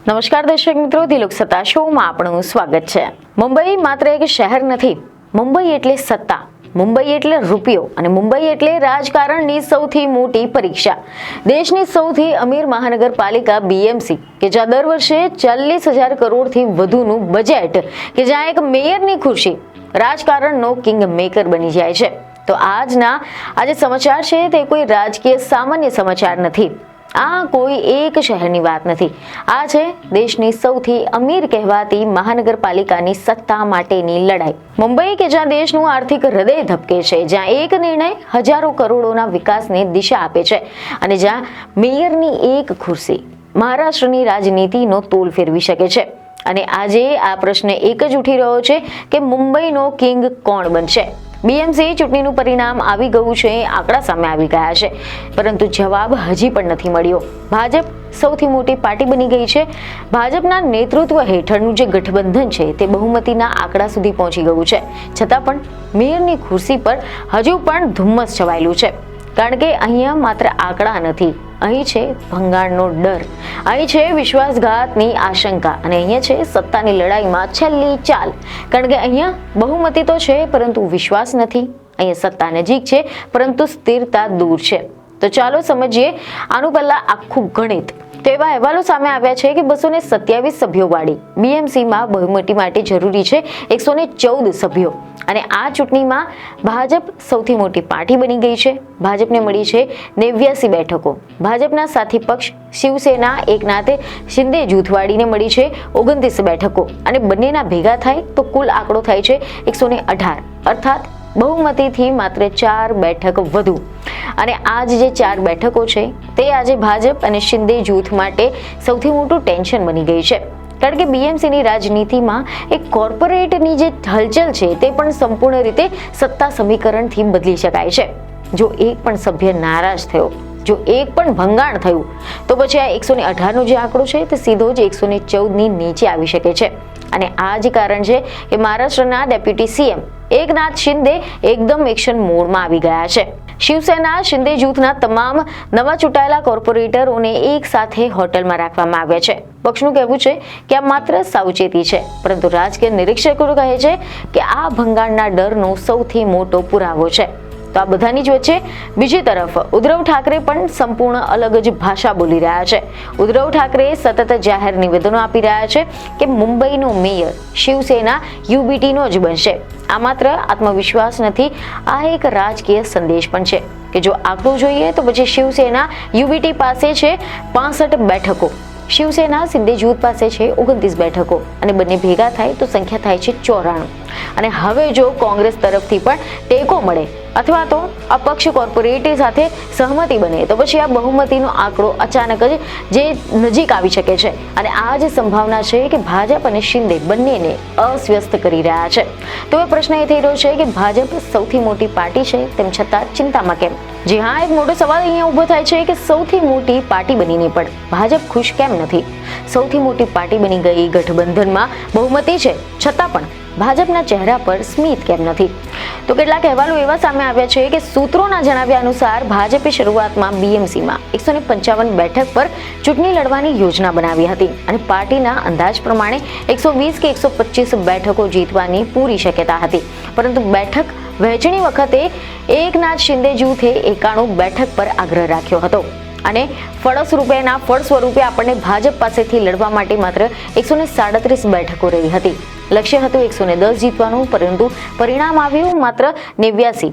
નમસ્કાર દર્શક મિત્રો, દિલોક સત્તા શોમાં આપનું સ્વાગત છે. મુંબઈ માત્ર એક શહેર નથી. મુંબઈ એટલે સત્તા, મુંબઈ એટલે રૂપિયો અને મુંબઈ એટલે રાજકારણની સૌથી મોટી પરીક્ષા. દેશની સૌથી અમીર મહાનગરપાલિકા બીએમસી કે જ્યાં દર વર્ષે 40,000 કરોડથી વધુનું બજેટ, કે જ્યાં એક મેયરની ખુરશી રાજકારણનો કિંગ મેકર બની જાય છે. તો આજે સમાચાર છે તે કોઈ રાજકીય સામાન્ય સમાચાર નથી. આ કોઈ એક શહેરની વાત નથી. આ છે દેશની સૌથી અમીર કહેવાતી મહાનગરપાલિકાની સત્તા માટેની લડાઈ. મુંબઈ કે જ્યાં દેશનું આર્થિક હૃદય ધબકે છે, જ્યાં એક નિર્ણય હજારો કરોડોના વિકાસને દિશા આપે છે અને જ્યાં મેયરની એક ખુરશી મહારાષ્ટ્રની રાજનીતિનો તોલ ફેરવી શકે છે. અને આજે આ પ્રશ્ન એક જ ઉઠી રહ્યો છે કે મુંબઈનો કિંગ કોણ બનશે? બીએમસી ચૂંટણીનું પરિણામ આવી ગયું છે, આંકડા સામે આવી ગયા છે, પરંતુ જવાબ હજી પણ નથી મળ્યો. ભાજપ સૌથી મોટી પાર્ટી બની ગઈ છે. ભાજપના નેતૃત્વ હેઠળનું જે ગઠબંધન છે તે બહુમતીના આંકડા સુધી પહોંચી ગયું છે. છતાં પણ મેયરની ખુરશી પર હજુ પણ ધુમ્મસ છવાયેલું છે. કારણ કે અહીંયા માત્ર આંકડા નથી, અહીં છે ભંગાણનો ડર, અહીં છે વિશ્વાસઘાતની આશંકા અને અહીંયા છે સત્તાની લડાઈમાં છેલ્લી ચાલ. કારણ કે અહીંયા બહુમતી તો છે પરંતુ વિશ્વાસ નથી. અહીંયા સત્તા નજીક છે પરંતુ સ્થિરતા દૂર છે. તો ચાલો સમજીએ આનું પહેલા આખું ગણિત. તો એવા અહેવાલો સામે આવ્યા છે કે 227 સભ્યો વાળી બીએમસીમાં બહુમતી માટે જરૂરી છે 114 સભ્યો. અને આ ચૂંટણીમાં ભાજપ સૌથી મોટી પાર્ટી બની ગઈ છે. ભાજપને મળી છે 89 બેઠકો. ભાજપના સાથી પક્ષ શિવસેના એકનાથ શિંદે જૂથવાળીને મળી છે 29 બેઠકો અને બંનેના ભેગા થાય તો કુલ આંકડો થાય છે 118, અર્થાત બહુમતીથી માત્ર 4 બેઠક વધુ. અને આજ જે 4 બેઠકો છે તે આજે ભાજપ અને શિંદે જૂથ માટે સૌથી મોટું ટેન્શન બની ગઈ છે. કારણ કે બીએમસીની રાજનીતિમાં એક કોર્પોરેટની જે હલચલ છે તે પણ સંપૂર્ણ રીતે સત્તા સમીકરણથી બદલી શકાય છે. જો એક પણ સભ્ય નારાજ થયો, જો એક પણ ભંગાણ થયું, તો પછી આ 118નો જે આંકડો છે તે સીધો જ 114ની નીચે આવી શકે છે. અને આ જ કારણ છે કે મહારાષ્ટ્રના ડેપ્યુટી સીએમ એકનાથ શિંદે એકદમ એક્શન મોડમાં આવી ગયા છે. શિવસેના શિંદે જૂથના તમામ નવા ચૂંટાયેલા કોર્પોરેટરોને એક સાથે હોટલમાં રાખવામાં આવ્યા છે. પક્ષનું કહેવું છે કે આ માત્ર સાવચેતી છે, પરંતુ રાજકીય નિરીક્ષકો કહે છે કે આ ભંગાણના ડરનો સૌથી મોટો પુરાવો છે. તો આ બધાની જ વચ્ચે બીજી તરફ ઉદ્ધવ ઠાકરે પણ સંપૂર્ણ અલગ જ ભાષા બોલી રહ્યા છે. ઉદ્ધવ ઠાકરે સતત જાહેર નિવેદનો આપી રહ્યા છે કે મુંબઈનો મેયર શિવસેના યુબીટીનો જ બનશે. આ માત્ર આત્મવિશ્વાસ નથી, આ એક રાજકીય સંદેશ પણ છે કે જો આંકડો જોઈએ તો પછી શિવસેના યુબીટી પાસે છે 65 બેઠકો, શિવસેના શિંદે જૂથ પાસે છે 29 બેઠકો અને બંને ભેગા થાય તો સંખ્યા થાય છે 94. અને હવે જો કોંગ્રેસ તરફથી પણ ટેકો મળે અથવા તો અપક્ષ કોર્પોરેટ સાથે સહમતિ બને તો પછી આ બહુમતીનો આંકડો અચાનક જ જે નજીક આવી શકે છે. અને આ જ સંભાવના છે કે ભાજપ અને શિંદે બંનેને અસ્વસ્થ કરી રહ્યા છે. તો એ પ્રશ્ન એ થઈ રહ્યો છે કે ભાજપ સૌથી મોટી પાર્ટી છે તેમ છતાં ચિંતામાં કેમ? જી હા, એક મોટો સવાલ અહીંયા ઉભો થાય છે કે સૌથી મોટી પાર્ટી બનીને પણ ભાજપ ખુશ કેમ નથી? સૌથી મોટી પાર્ટી બની ગઈ, ગઠબંધનમાં બહુમતી છે, છતાં પણ ભાજપના ચહેરા પર સ્મિત કેમ નથી? તો કેટલાક અહેવાલો એવા સામે આવ્યા છે કે સૂત્રોના જણાવ્યા અનુસાર ભાજપે શરૂઆતમાં બીએમસીમાં 155 બેઠક પર ચૂંટણી લડવાની યોજના બનાવી હતી અને પાર્ટીના અંદાજ પ્રમાણે 120 કે 125 બેઠકો જીતવાની પૂરી શક્યતા હતી. પરંતુ બેઠક વહેંચણી વખતે એકનાથ શિંદે જૂથે 91 બેઠક પર આગ્રહ રાખ્યો હતો અને ફળ સ્વરૂપે આપણને ભાજપ પાસેથી લડવા માટે માત્ર 137 બેઠકો રહી હતી. લક્ષ્ય હતું 110 જીતવાનું, પરંતુ પરિણામ આવ્યું માત્ર 89.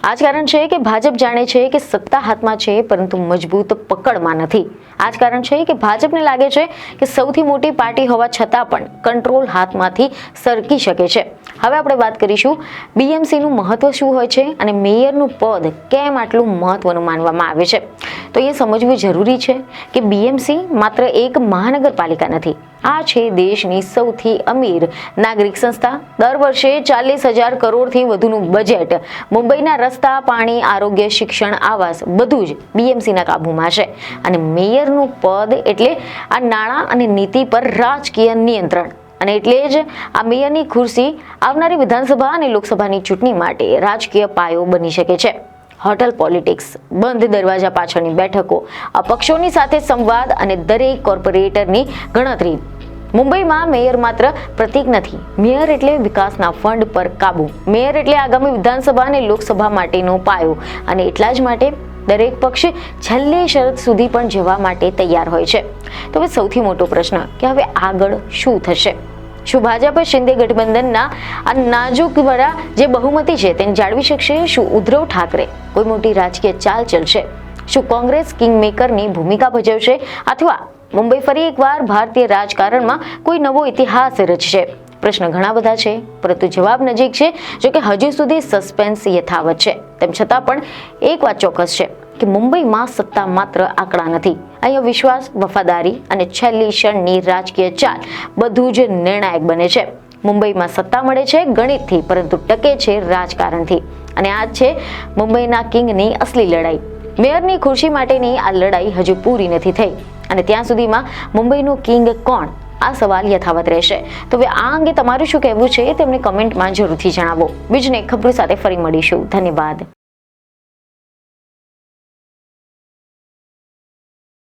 આ જ કારણ છે કે ભાજપ જાણે છે કે સત્તા હાથમાં છે પરંતુ મજબૂત પકડમાં નથી. આ જ કારણ છે કે ભાજપને લાગે છે કે સૌથી મોટી પાર્ટી હોવા છતાં પણ કંટ્રોલ હાથમાંથી સરકી શકે છે. હવે આપણે વાત કરીશું બીએમસીનું મહત્વ શું હોય છે અને મેયરનું પદ કેમ આટલું મહત્વનું માનવામાં આવે છે. તો એ સમજવું જરૂરી છે કે બીએમસી માત્ર એક મહાનગરપાલિકા નથી, આ છે દેશની સૌથી અમીર નાગરિક સંસ્થા. દર વર્ષે 40,000 કરોડથી વધુનું બજેટ, મુંબઈના રસ્તા, પાણી, આરોગ્ય, શિક્ષણ, આવાસ બધું જ બીએમસીના કાબૂમાં છે. અને મેયરનું પદ એટલે આ નાણાં અને નીતિ પર રાજકીય નિયંત્રણ. અને એટલે જ આ મેયરની ખુરશી આવનારી વિધાનસભા અને લોકસભાની ચૂંટણી માટે રાજકીય પાયો બની શકે છે. હોટલ પોલિટિક્સ, બંધ દરવાજા પાછળની બેઠકો, અપક્ષોની સાથે સંવાદ અને દરેક કોર્પોરેટરની ગણતરી. મુંબઈમાં મેયર માત્ર પ્રતીક નથી. મેયર એટલે વિકાસના ફંડ પર કાબુ. મેયર એટલે આગામી વિધાનસભા અને લોકસભા માટેનો પાયો. અને એટલા જ માટે દરેક પક્ષ છેલ્લી શરત સુધી પણ જવા માટે તૈયાર હોય છે. તો હવે સૌથી મોટો પ્રશ્ન કે હવે આગળ શું થશે? શું ભાજપ શિંદે ગઠબંધનના આ નાજુક વડા જે બહુમતી છે તેને જાળવી શકશે? શું ઉદ્ધવ ઠાકરે કોઈ મોટી રાજકીય ચાલ ચલશે? શું કોંગ્રેસ કિંગમેકરની ભૂમિકા ભજવશે? અથવા મુંબઈ ફરી એકવાર ભારતીય રાજકારણમાં કોઈ નવો ઇતિહાસ રચશે? પ્રશ્ન ઘણા બધા છે, પરંતુ જવાબ નજીક છે. જો કે હજુ સુધી સસ્પેન્સ યથાવત છે. તેમ છતાં પણ એક વાત ચોક્કસ છે કે મુંબઈમાં સત્તા માત્ર આંકડા નથી. અહીંયા વિશ્વાસ, વફાદારી અને છેલ્લી ક્ષણની રાજકીય ચાલ બધું જ નિર્ણાયક બને છે. મુંબઈમાં સત્તા મળે છે ગણિતથી, પરંતુ ટકે છે રાજકારણથી. અને આ છે મુંબઈના કિંગની અસલી લડાઈ. મેયરની ખુરશી માટેની આ લડાઈ હજુ પૂરી નથી થઈ. અને ત્યાં સુધીમાં મુંબઈનું કિંગ કોણ? આ સવાલ યથાવત રહેશે. તો હવે આ અંગે તમારું શું કહેવું છે તેમને કમેન્ટમાં જરૂરથી જણાવો. બીજને ખબર સાથે ફરી મળીશું. ધન્યવાદ.